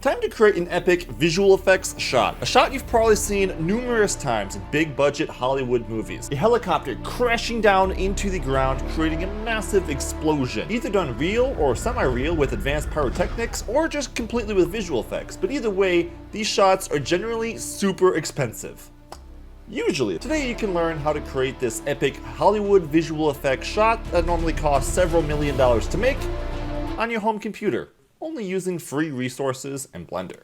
Time to create an epic visual effects shot. A shot you've probably seen numerous times in big budget Hollywood movies. A helicopter crashing down into the ground, creating a massive explosion. Either done real or semi-real with advanced pyrotechnics, or just completely with visual effects. But either way, these shots are generally super expensive. Usually. Today you can learn how to create this epic Hollywood visual effects shot that normally costs several $1,000,000 to make on your home computer, only using free resources and Blender.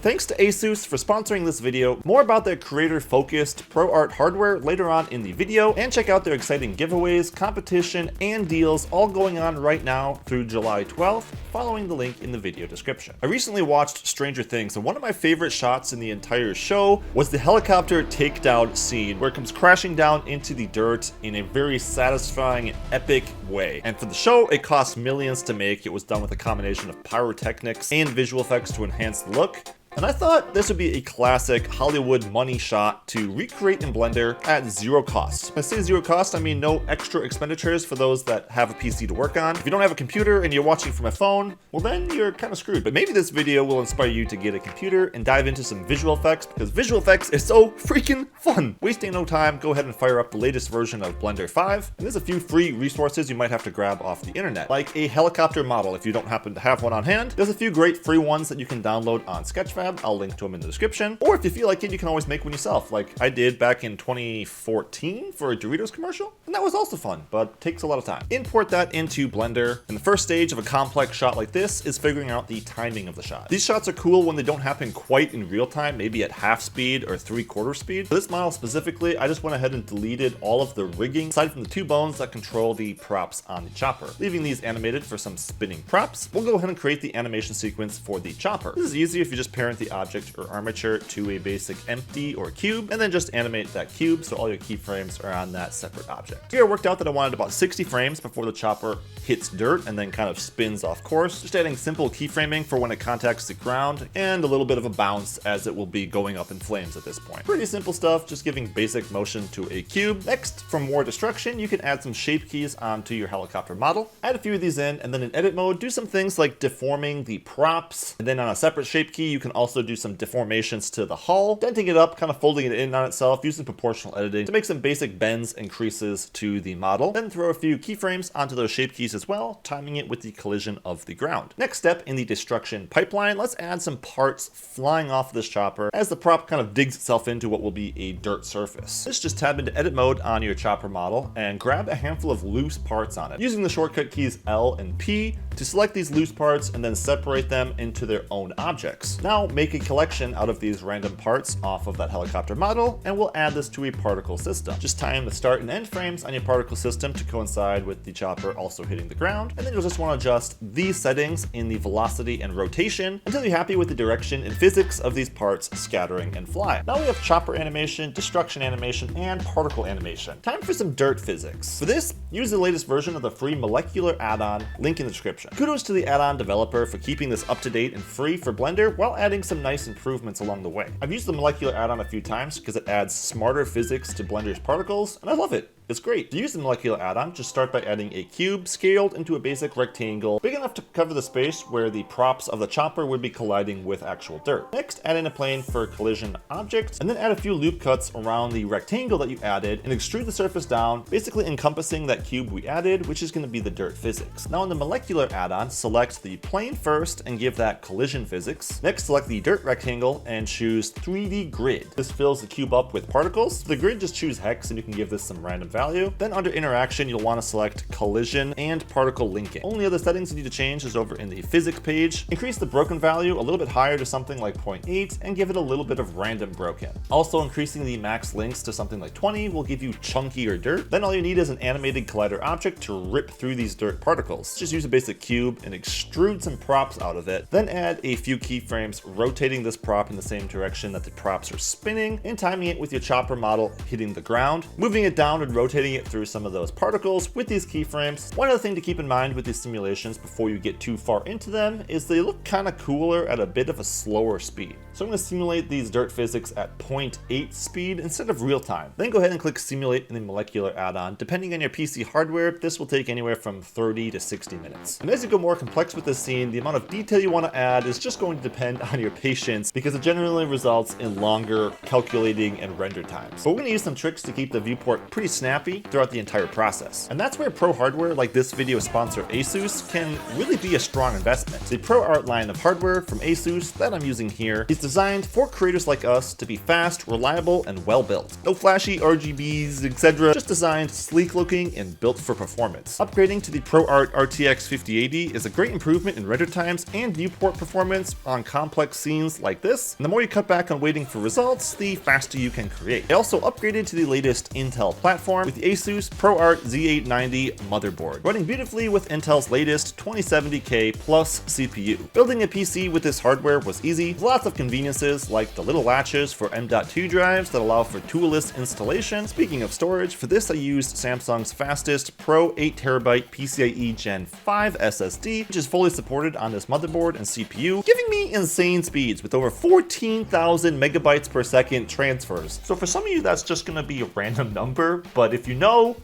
Thanks to ASUS for sponsoring this video. More about their creator-focused ProArt hardware later on in the video, and check out their exciting giveaways, competition, and deals all going on right now through July 12th, following the link in the video description. I recently watched Stranger Things, and one of my favorite shots in the entire show was the helicopter takedown scene, where it comes crashing down into the dirt in a very satisfying and epic way. And for the show, it cost millions to make. It was done with a combination of pyrotechnics and visual effects to enhance the look. And I thought this would be a classic Hollywood money shot to recreate in Blender at zero cost. When I say zero cost, I mean no extra expenditures for those that have a PC to work on. If you don't have a computer and you're watching from a phone, well then you're kind of screwed. But maybe this video will inspire you to get a computer and dive into some visual effects, because visual effects is so freaking fun. Wasting no time, go ahead and fire up the latest version of Blender 5. And there's a few free resources you might have to grab off the internet, like a helicopter model if you don't happen to have one on hand. There's a few great free ones that you can download on Sketchfab. I'll link to them in the description. Or if you feel like it, you can always make one yourself, like I did back in 2014 for a Doritos commercial. And that was also fun, but takes a lot of time. Import that into Blender. And the first stage of a complex shot like this is figuring out the timing of the shot. These shots are cool when they don't happen quite in real time, maybe at half speed or 3/4 speed. For this model specifically, I just went ahead and deleted all of the rigging, aside from the two bones that control the props on the chopper, leaving these animated for some spinning props. We'll go ahead and create the animation sequence for the chopper. This is easy if you just parent the object or armature to a basic empty or cube, and then just animate that cube so all your keyframes are on that separate object. Here I worked out that I wanted about 60 frames before the chopper hits dirt and then kind of spins off course, just adding simple keyframing for when it contacts the ground, and a little bit of a bounce as it will be going up in flames at this point. Pretty simple stuff, just giving basic motion to a cube. Next, for more destruction, you can add some shape keys onto your helicopter model. Add a few of these in, and then in edit mode, do some things like deforming the props, and then on a separate shape key, you can also do some deformations to the hull, denting it up, kind of folding it in on itself, using proportional editing to make some basic bends and creases to the model. Then throw a few keyframes onto those shape keys as well, timing it with the collision of the ground. Next step in the destruction pipeline, let's add some parts flying off this chopper as the prop kind of digs itself into what will be a dirt surface. Let's just tab into edit mode on your chopper model and grab a handful of loose parts on it, using the shortcut keys L and P to select these loose parts and then separate them into their own objects. Now make a collection out of these random parts off of that helicopter model, and we'll add this to a particle system. Just time the start and end frames on your particle system to coincide with the chopper also hitting the ground, and then you'll just want to adjust these settings in the velocity and rotation until you're happy with the direction and physics of these parts scattering and flying. Now we have chopper animation, destruction animation, and particle animation. Time for some dirt physics. For this, use the latest version of the free molecular add-on, link in the description. Kudos to the add-on developer for keeping this up to date and free for Blender while adding some nice improvements along the way. I've used the molecular add-on a few times because it adds smarter physics to Blender's particles, and I love it. It's great. To use the molecular add-on, just start by adding a cube scaled into a basic rectangle big enough to cover the space where the props of the chopper would be colliding with actual dirt. Next, add in a plane for collision objects, and then add a few loop cuts around the rectangle that you added and extrude the surface down, basically encompassing that cube we added, which is going to be the dirt physics. Now in the molecular add-on, select the plane first and give that collision physics. Next, select the dirt rectangle and choose 3D grid. This fills the cube up with particles. For the grid, just choose hex and you can give this some random value. Then under interaction, you'll want to select collision and particle linking. Only other settings you need to change is over in the physics page. Increase the broken value a little bit higher to something like 0.8 and give it a little bit of random broken. Also increasing the max links to something like 20 will give you chunkier dirt. Then all you need is an animated collider object to rip through these dirt particles. Just use a basic cube and extrude some props out of it. Then add a few keyframes, rotating this prop in the same direction that the props are spinning and timing it with your chopper model hitting the ground. Moving it down and rotating rotating it through some of those particles with these keyframes. One other thing to keep in mind with these simulations before you get too far into them is they look kind of cooler at a bit of a slower speed. So I'm going to simulate these dirt physics at 0.8 speed instead of real time. Then go ahead and click simulate in the molecular add-on. Depending on your PC hardware, this will take anywhere from 30 to 60 minutes. And as you go more complex with this scene, the amount of detail you want to add is just going to depend on your patience because it generally results in longer calculating and render times. But we're going to use some tricks to keep the viewport pretty snappy throughout the entire process. And that's where pro hardware like this video sponsor ASUS can really be a strong investment. The ProArt line of hardware from ASUS that I'm using here is designed for creators like us to be fast, reliable, and well built. No flashy RGBs, etc. Just designed sleek looking and built for performance. Upgrading to the ProArt RTX 5080 is a great improvement in render times and viewport performance on complex scenes like this. And the more you cut back on waiting for results, the faster you can create. I also upgraded to the latest Intel platform with the ASUS ProArt Z890 motherboard, running beautifully with Intel's latest 2070K plus CPU. Building a PC with this hardware was easy, with lots of conveniences like the little latches for M.2 drives that allow for toolless installation. Speaking of storage, for this I used Samsung's fastest Pro 8TB PCIe Gen 5 SSD, which is fully supported on this motherboard and CPU, giving me insane speeds with over 14,000 megabytes per second transfers. So for some of you that's just going to be a random number, but if you know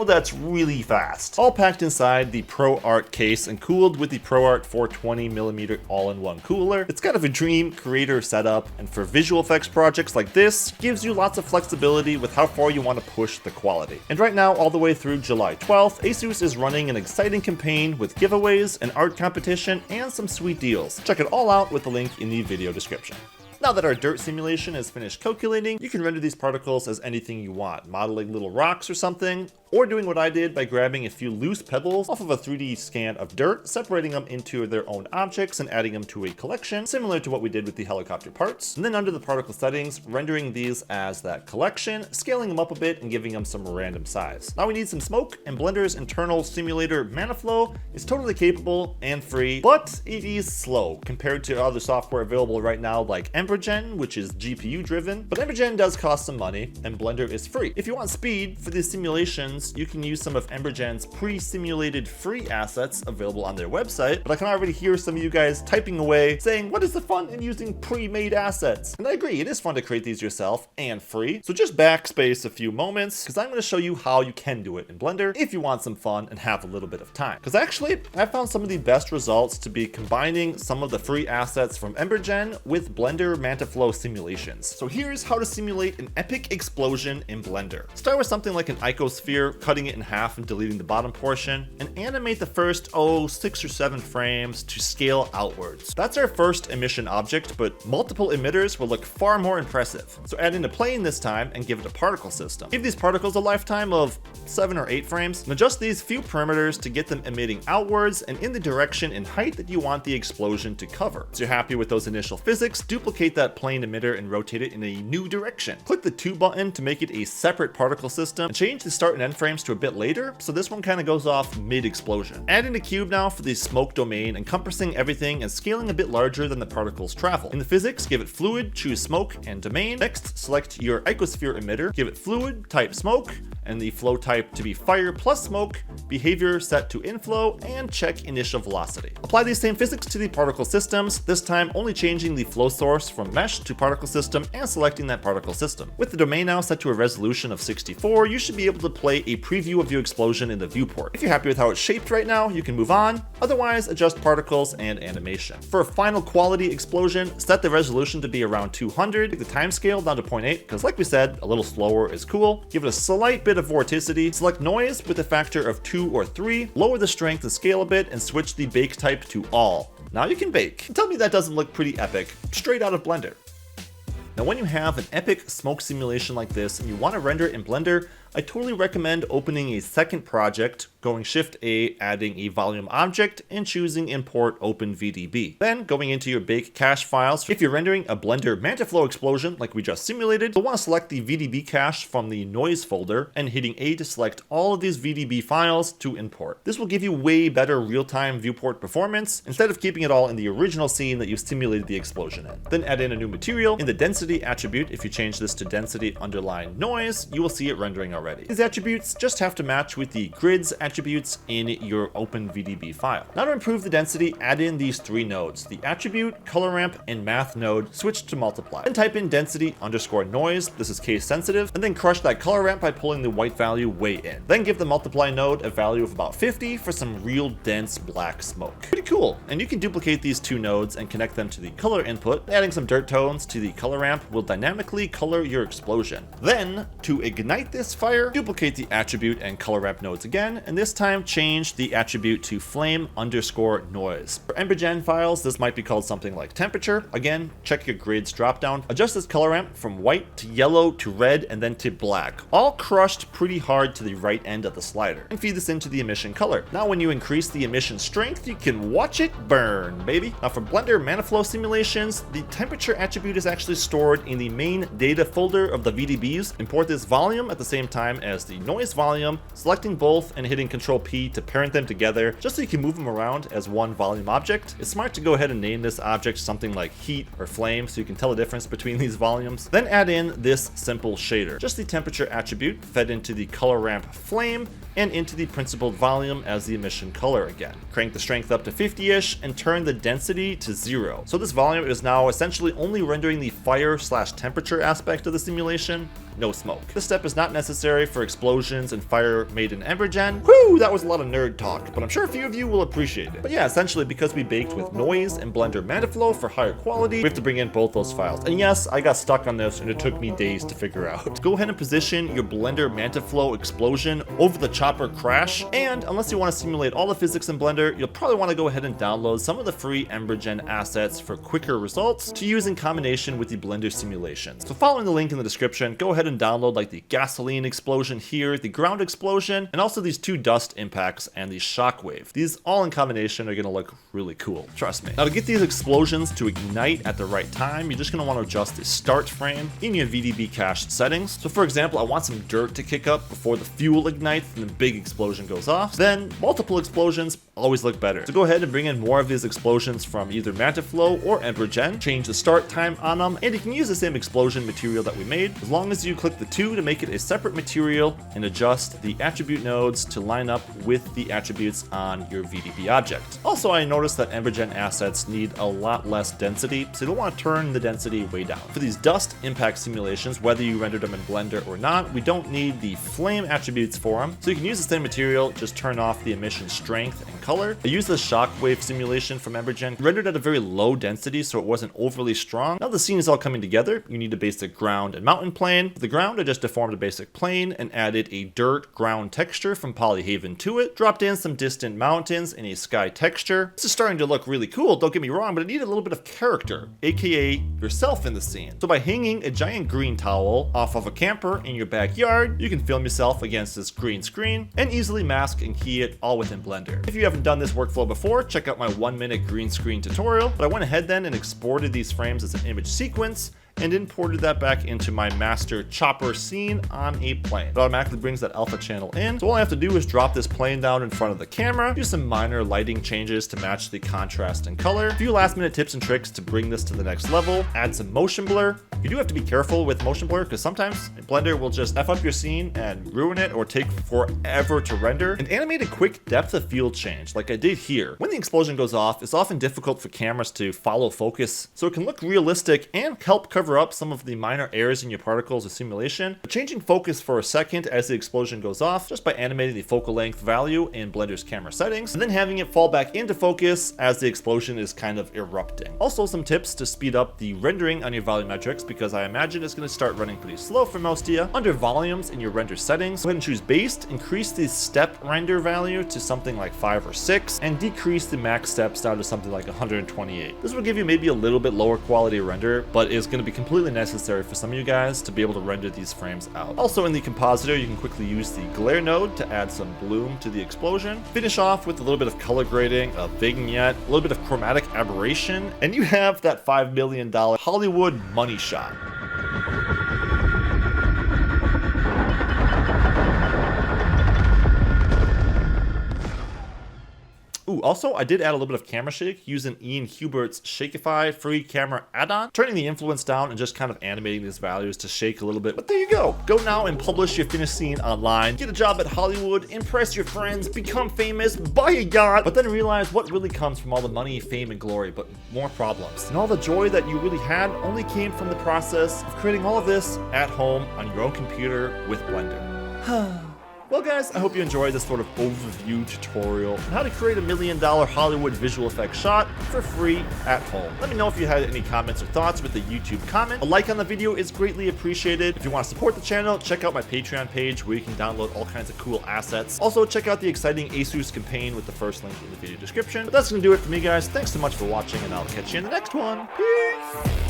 that's really fast. All packed inside the ProArt case and cooled with the ProArt 420mm all-in-one cooler. It's kind of a dream creator setup, and for visual effects projects like this, gives you lots of flexibility with how far you want to push the quality. And right now, all the way through July 12th, ASUS is running an exciting campaign with giveaways, an art competition, and some sweet deals. Check it all out with the link in the video description. Now that our dirt simulation is finished calculating, you can render these particles as anything you want, modeling little rocks or something, or doing what I did by grabbing a few loose pebbles off of a 3D scan of dirt, separating them into their own objects and adding them to a collection, similar to what we did with the helicopter parts. And then under the particle settings, rendering these as that collection, scaling them up a bit and giving them some random size. Now we need some smoke, and Blender's internal simulator ManaFlow is totally capable and free, but it is slow compared to other software available right now like Embergen, which is GPU driven. But Embergen does cost some money, and Blender is free. If you want speed for these simulations, you can use some of Embergen's pre-simulated free assets available on their website, but I can already hear some of you guys typing away saying, what is the fun in using pre-made assets? And I agree, it is fun to create these yourself and free. So just backspace a few moments, because I'm going to show you how you can do it in Blender if you want some fun and have a little bit of time. Because actually, I found some of the best results to be combining some of the free assets from Embergen with Blender ManaFlow simulations. So here's how to simulate an epic explosion in Blender. Start with something like an icosphere, cutting it in half and deleting the bottom portion, and animate the first 6 or 7 frames to scale outwards. That's our first emission object, but multiple emitters will look far more impressive. So add in a plane this time and give it a particle system. Give these particles a lifetime of 7 or 8 frames, and adjust these few parameters to get them emitting outwards and in the direction and height that you want the explosion to cover. So you're happy with those initial physics, duplicate that plane emitter and rotate it in a new direction. Click the 2 button to make it a separate particle system, and change the start and end frames to a bit later, so this one kind of goes off mid-explosion. Add in a cube now for the smoke domain, encompassing everything and scaling a bit larger than the particles travel. In the physics, give it fluid, choose smoke and domain. Next, select your icosphere emitter, give it fluid, type smoke, and the flow type to be fire plus smoke, behavior set to inflow, and check initial velocity. Apply these same physics to the particle systems, this time only changing the flow source from mesh to particle system and selecting that particle system. With the domain now set to a resolution of 64, you should be able to play a preview of your explosion in the viewport. If you're happy with how it's shaped right now, you can move on. Otherwise, adjust particles and animation. For a final quality explosion, set the resolution to be around 200, take the time scale down to 0.8, because like we said, a little slower is cool. Give it a slight bit of vorticity, select noise with a factor of 2 or 3, lower the strength and scale a bit, and switch the bake type to all. Now you can bake. Tell me that doesn't look pretty epic, straight out of Blender. Now when you have an epic smoke simulation like this and you want to render it in Blender, I totally recommend opening a second project, going Shift A, adding a volume object, and choosing Import OpenVDB. Then going into your bake cache files. If you're rendering a Blender ManaFlow explosion like we just simulated, you'll want to select the VDB cache from the noise folder and hitting A to select all of these VDB files to import. This will give you way better real-time viewport performance instead of keeping it all in the original scene that you simulated the explosion in. Then add in a new material. In the density attribute, if you change this to density underline noise, you will see it rendering already. These attributes just have to match with the grids attributes in your OpenVDB file. Now to improve the density, add in these 3 nodes, the attribute, color ramp, and math node, switch to multiply. Then type in density underscore noise, this is case sensitive, and then crush that color ramp by pulling the white value way in. Then give the multiply node a value of about 50 for some real dense black smoke. Pretty cool. And you can duplicate these 2 nodes and connect them to the color input. Adding some dirt tones to the color ramp will dynamically color your explosion. Then, to ignite this fire, duplicate the attribute and color ramp nodes again, and this time change the attribute to flame underscore noise. For EmberGen files, this might be called something like temperature. Again, check your grids dropdown. Adjust this color ramp from white to yellow to red and then to black, all crushed pretty hard to the right end of the slider, and feed this into the emission color. Now when you increase the emission strength, you can watch it burn, baby. Now for Blender ManaFlow simulations, the temperature attribute is actually stored in the main data folder of the VDBs. Import this volume at the same time as the noise volume, selecting both and hitting Ctrl P to parent them together just so you can move them around as one volume object. It's smart to go ahead and name this object something like heat or flame so you can tell the difference between these volumes. Then add in this simple shader, just the temperature attribute fed into the color ramp flame and into the principled volume as the emission color again. Crank the strength up to 50-ish and turn the density to 0. So this volume is now essentially only rendering the fire/temperature aspect of the simulation, no smoke. This step is not necessary for explosions and fire made in EmberGen. Whew, that was a lot of nerd talk, but I'm sure a few of you will appreciate it. But yeah, essentially because we baked with noise and Blender ManaFlow for higher quality, we have to bring in both those files. And yes, I got stuck on this and it took me days to figure out. Go ahead and position your Blender ManaFlow explosion over the chopper crash, and unless you want to simulate all the physics in Blender, you'll probably want to go ahead and download some of the free EmberGen assets for quicker results to use in combination with the Blender simulations. So following the link in the description, go ahead and download like the gasoline explosion here, the ground explosion, and also these 2 dust impacts and the shockwave. These all in combination are going to look really cool, trust me. Now to get these explosions to ignite at the right time, you're just going to want to adjust the start frame in your VDB cached settings. So for example, I want some dirt to kick up before the fuel ignites and the big explosion goes off. Then multiple explosions always look better. So go ahead and bring in more of these explosions from either ManaFlow or EmberGen, change the start time on them, and you can use the same explosion material that we made as long as you click the 2 to make it a separate material and adjust the attribute nodes to line up with the attributes on your VDB object. Also, I noticed that EmberGen assets need a lot less density, so you don't want to turn the density way down. For these dust impact simulations, whether you rendered them in Blender or not, we don't need the flame attributes for them, so you can use the same material, just turn off the emission strength and color. I used the shockwave simulation from EmberGen, rendered at a very low density so it wasn't overly strong. Now the scene is all coming together, you need a basic ground and mountain plane. For the ground, I just deformed a basic plane and added a dirt ground texture from Polyhaven to it, dropped in some distant mountains and a sky texture. This is starting to look really cool, don't get me wrong, but it needed a little bit of character, aka yourself in the scene. So by hanging a giant green towel off of a camper in your backyard, you can film yourself against this green screen and easily mask and key it all within Blender. If you haven't done this workflow before, check out my 1-minute green screen tutorial, but I went ahead then and exported these frames as an image sequence and imported that back into my master chopper scene on a plane. It automatically brings that alpha channel in. So all I have to do is drop this plane down in front of the camera, do some minor lighting changes to match the contrast and color, a few last minute tips and tricks to bring this to the next level, add some motion blur. You do have to be careful with motion blur because sometimes Blender will just F up your scene and ruin it or take forever to render. And animate a quick depth of field change like I did here. When the explosion goes off, it's often difficult for cameras to follow focus, so it can look realistic and help cover up some of the minor errors in your particles or simulation. But changing focus for a second as the explosion goes off just by animating the focal length value in Blender's camera settings and then having it fall back into focus as the explosion is kind of erupting. Also some tips to speed up the rendering on your volumetrics because I imagine it's going to start running pretty slow for most of you. Under volumes in your render settings, go ahead and choose based, increase the step render value to something like 5 or 6 and decrease the max steps down to something like 128. This will give you maybe a little bit lower quality render, but is going to be completely necessary for some of you guys to be able to render these frames out. Also in the compositor, you can quickly use the glare node to add some bloom to the explosion. Finish off with a little bit of color grading, a vignette, a little bit of chromatic aberration, and you have that $5 million Hollywood money shot. Ooh, Ooh, also, I did add a little bit of camera shake using Ian Hubert's Shakeify free camera add-on, turning the influence down and just kind of animating these values to shake a little bit. But there you go. Go now and publish your finished scene online, get a job at Hollywood, impress your friends, become famous, buy a yacht, but then realize what really comes from all the money, fame, and glory, but more problems. And all the joy that you really had only came from the process of creating all of this at home on your own computer with Blender. Well guys, I hope you enjoyed this sort of overview tutorial on how to create $1 million Hollywood visual effects shot for free at home. Let me know if you had any comments or thoughts with the YouTube comment. A like on the video is greatly appreciated. If you want to support the channel, check out my Patreon page where you can download all kinds of cool assets. Also, check out the exciting ASUS campaign with the first link in the video description. But that's going to do it for me guys. Thanks so much for watching and I'll catch you in the next one. Peace!